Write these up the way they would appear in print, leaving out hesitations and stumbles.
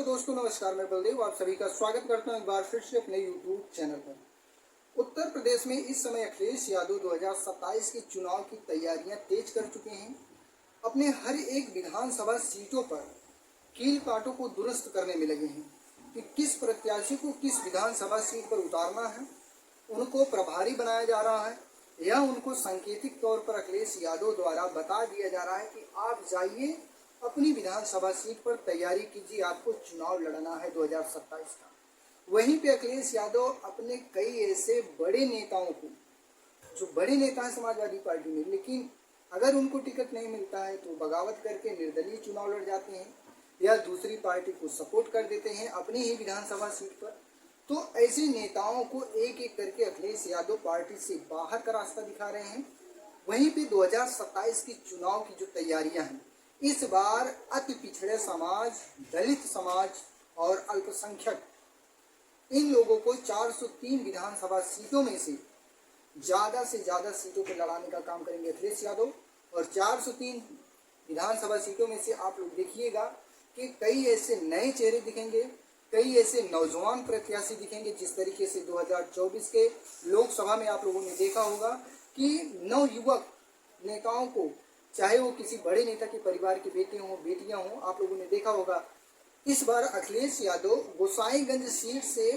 दोस्तों नमस्कार, मैं बलदेव आप सभी का स्वागत करता हूं एक बार फिर से अपने यूट्यूब चैनल पर। उत्तर प्रदेश में इस समय अखिलेश यादव 2027 के चुनाव की तैयारियां तेज कर चुके हैं। अपने हर एक विधानसभा सीटों पर कील कांटों को दुरुस्त करने में लगे हैं कि किस प्रत्याशी को किस विधानसभा सीट पर उतारना है, उनको प्रभारी बनाया जा रहा है या उनको सांकेतिक तौर पर अखिलेश यादव द्वारा बता दिया जा रहा है कि आप जाइए अपनी विधानसभा सीट पर तैयारी कीजिए, आपको चुनाव लड़ना है 2027 का। वहीं पे अखिलेश यादव अपने कई ऐसे बड़े नेताओं को, जो बड़े नेता हैं समाजवादी पार्टी में, लेकिन अगर उनको टिकट नहीं मिलता है तो बगावत करके निर्दलीय चुनाव लड़ जाते हैं या दूसरी पार्टी को सपोर्ट कर देते हैं अपनी ही विधानसभा सीट पर। तो ऐसे नेताओं को एक एक करके अखिलेश यादव पार्टी से बाहर का रास्ता दिखा रहे हैं। वहीं पे 2027 की चुनाव की जो तैयारियां हैं, इस बार अति पिछड़े समाज, दलित समाज और अल्पसंख्यक, इन लोगों को 403 विधानसभा सीटों में से ज़्यादा सीटों पर लड़ाने का काम करेंगे अखिलेश यादव। और 403 विधानसभा सीटों में से आप लोग देखिएगा कि कई ऐसे नए चेहरे दिखेंगे, कई ऐसे नौजवान प्रत्याशी दिखेंगे। जिस तरीके से 2024 के लोकसभा में आप लोगों ने देखा होगा कि नवयुवक नेताओं को, चाहे वो किसी बड़े नेता के परिवार के बेटे हों बेटियां हों, आप लोगों ने देखा होगा इस बार अखिलेश यादव गोसाईगंज सीट से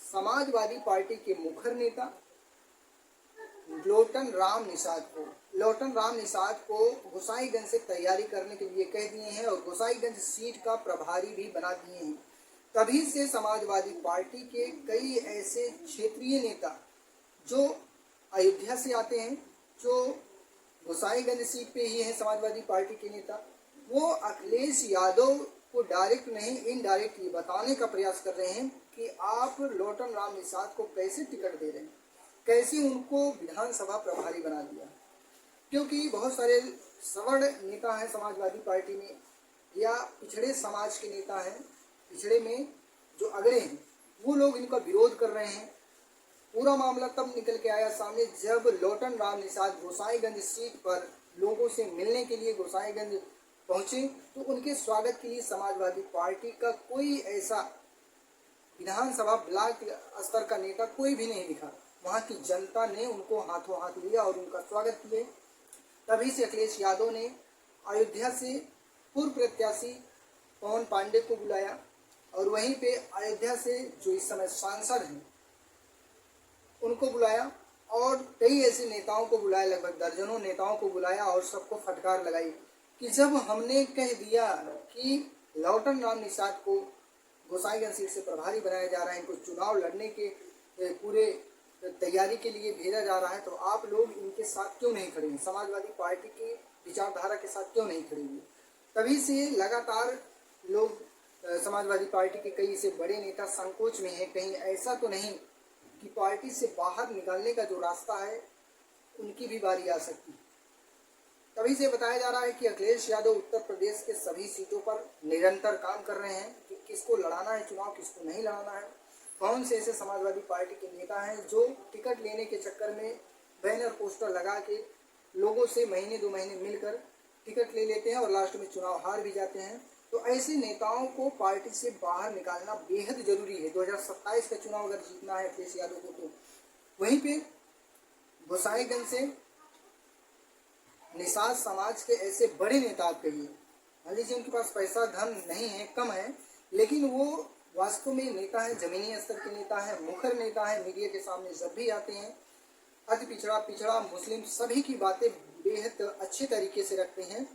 समाजवादी पार्टी के मुखर नेता लोटन राम निषाद को गोसाईगंज से तैयारी करने के लिए कह दिए हैं और गोसाईगंज सीट का प्रभारी भी बना दिए हैं। तभी से समाजवादी पार्टी के कई ऐसे क्षेत्रीय नेता जो अयोध्या से आते हैं, जो गोसाईगंज सीट पे ही है समाजवादी पार्टी के नेता, वो अखिलेश यादव को डायरेक्ट नहीं इनडायरेक्ट ये बताने का प्रयास कर रहे हैं कि आप लोटन राम निषाद को कैसे टिकट दे रहे हैं, कैसे उनको विधानसभा प्रभारी बना दिया। क्योंकि बहुत सारे सवर्ण नेता हैं समाजवादी पार्टी में या पिछड़े समाज के नेता हैं, पिछड़े में जो अगड़े हैं, वो लोग इनका विरोध कर रहे हैं। पूरा मामला तब निकल के आया सामने जब लोटन राम निषाद गोसाईगंज सीट पर लोगों से मिलने के लिए गोसाईगंज पहुंचे, तो उनके स्वागत के लिए समाजवादी पार्टी का कोई ऐसा विधानसभा ब्लॉक स्तर का नेता कोई भी नहीं दिखा। वहां की जनता ने उनको हाथों हाथ लिया और उनका स्वागत किया। तभी से अखिलेश यादव ने अयोध्या से पूर्व प्रत्याशी पवन पांडे को बुलाया और वहीं पे अयोध्या से जो इस समय सांसद हैं उनको बुलाया और कई ऐसे नेताओं को बुलाया, लगभग दर्जनों नेताओं को बुलाया और सबको फटकार लगाई कि जब हमने कह दिया कि लोटन राम निषाद को गोसाईगंज सीट से प्रभारी बनाया जा रहा है, इनको चुनाव लड़ने के पूरे तैयारी के लिए भेजा जा रहा है, तो आप लोग इनके साथ क्यों नहीं खड़े हैं, समाजवादी पार्टी की विचारधारा के साथ क्यों नहीं खड़े हुए। तभी से लगातार लोग समाजवादी पार्टी के कई ऐसे बड़े नेता संकोच में हैं, कहीं ऐसा तो नहीं कि पार्टी से बाहर निकालने का जो रास्ता है उनकी भी बारी आ सकती है। तभी से बताया जा रहा है कि अखिलेश यादव उत्तर प्रदेश के सभी सीटों पर निरंतर काम कर रहे हैं कि किसको लड़ाना है चुनाव, किसको नहीं लड़ाना है। कौन से ऐसे समाजवादी पार्टी के नेता हैं जो टिकट लेने के चक्कर में बैनर पोस्टर लगा के लोगों से महीने 2 महीने मिलकर टिकट ले लेते हैं और लास्ट में चुनाव हार भी जाते हैं। तो ऐसे नेताओं को पार्टी से बाहर निकालना बेहद जरूरी है। 2027 का चुनाव अगर जीतना है अखिलेश यादव को, तो वहीं पे गोसाईगंज से निषाद समाज के ऐसे बड़े नेता आप कहिए, मान लीजिए उनके पास पैसा धन नहीं है, कम है, लेकिन वो वास्तव में नेता है, जमीनी स्तर के नेता है, मुखर नेता है, मीडिया के सामने जब भी आते हैं अति पिछड़ा मुस्लिम सभी की बातें बेहद अच्छे तरीके से रखते हैं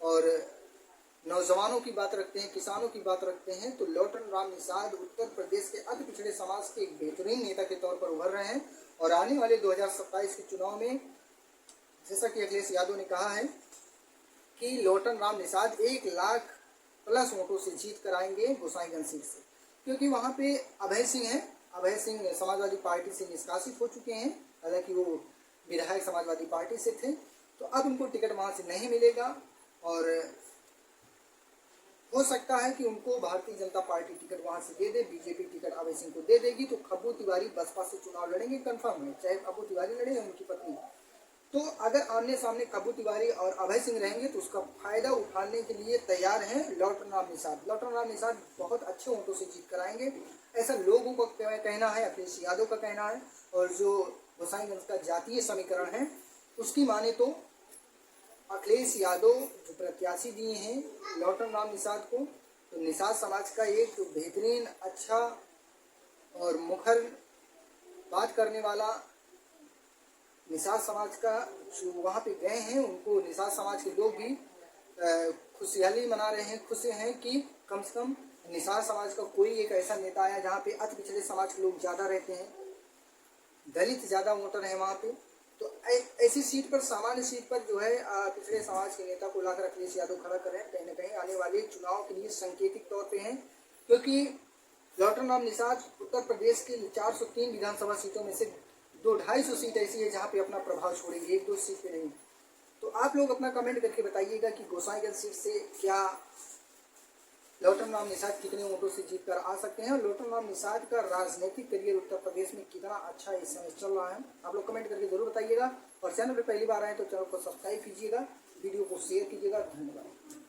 और नौजवानों की बात रखते हैं, किसानों की बात रखते हैं। तो लोटन राम निषाद उत्तर प्रदेश के अति पिछड़े समाज के एक बेहतरीन नेता के तौर पर उभर रहे हैं और आने वाले 2027 के चुनाव में जैसा कि अखिलेश यादव ने कहा है कि लोटन राम निषाद 1 लाख प्लस वोटों से जीत कर आएंगे गोसाईगंज सीट से, क्योंकि वहाँ पे अभय सिंह हैं। अभय सिंह समाजवादी पार्टी से निष्कासित हो चुके हैं, हालांकि वो विधायक समाजवादी पार्टी से थे, तो अब उनको टिकट वहाँ से नहीं मिलेगा और हो सकता है कि उनको भारतीय जनता पार्टी टिकट वहां से दे दे, बीजेपी टिकट अभय सिंह को दे देगी, तो खब्बू तिवारी बसपा से चुनाव लड़ेंगे, कंफर्म है, चाहे खब्बू तिवारी लड़े या उनकी पत्नी। तो अगर आमने सामने कब्बू तिवारी और अभय सिंह रहेंगे तो उसका फायदा उठाने के लिए तैयार हैं लॉर्ड राम निषाद। लॉर्ड राम निषाद बहुत अच्छे वोटों से जीत कराएंगे, ऐसा लोगों का कहना है, अखिलेश यादव का कहना है। और जो गोसाईगंज का जातीय समीकरण है उसकी माने तो अखिलेश यादव जो प्रत्याशी दिए हैं लॉर्ड राम निषाद को, तो निषाद समाज का एक बेहतरीन अच्छा और मुखर बात करने वाला निषाद समाज का जो वहाँ पे गए हैं उनको निषाद समाज के लोग भी खुशहाली मना रहे हैं, खुश हैं कि कम से कम निषाद समाज का कोई एक ऐसा नेता आया जहाँ पे अति पिछड़े समाज के लोग ज़्यादा रहते हैं, दलित ज़्यादा वोटर हैं वहाँ पे। तो ऐसी सीट पर, सामान्य सीट पर जो है पिछड़े समाज के नेता को लाकर अखिलेश यादव खड़ा कर रहे हैं, कहीं ना कहीं आने वाले चुनाव के लिए संकेतिक तौर पे हैं। क्योंकि लॉर्ड राम निषाद उत्तर प्रदेश के 403 विधानसभा सीटों में से 200-250 सीट ऐसी है जहाँ पे अपना प्रभाव छोड़ेंगे, एक दो सीट पे नहीं। तो आप लोग अपना कमेंट करके बताइएगा कि गोसाईगंज सीट से क्या लॉर्ड राम निषाद कितने वोटों से जीत कर आ सकते हैं, और लॉर्ड राम निषाद का राजनीतिक करियर उत्तर प्रदेश में कितना अच्छा इस समय चल रहा है। आप लोग कमेंट करके जरूर बताइएगा, और चैनल पर पहली बार आए तो चैनल को सब्सक्राइब कीजिएगा, वीडियो को शेयर कीजिएगा। धन्यवाद।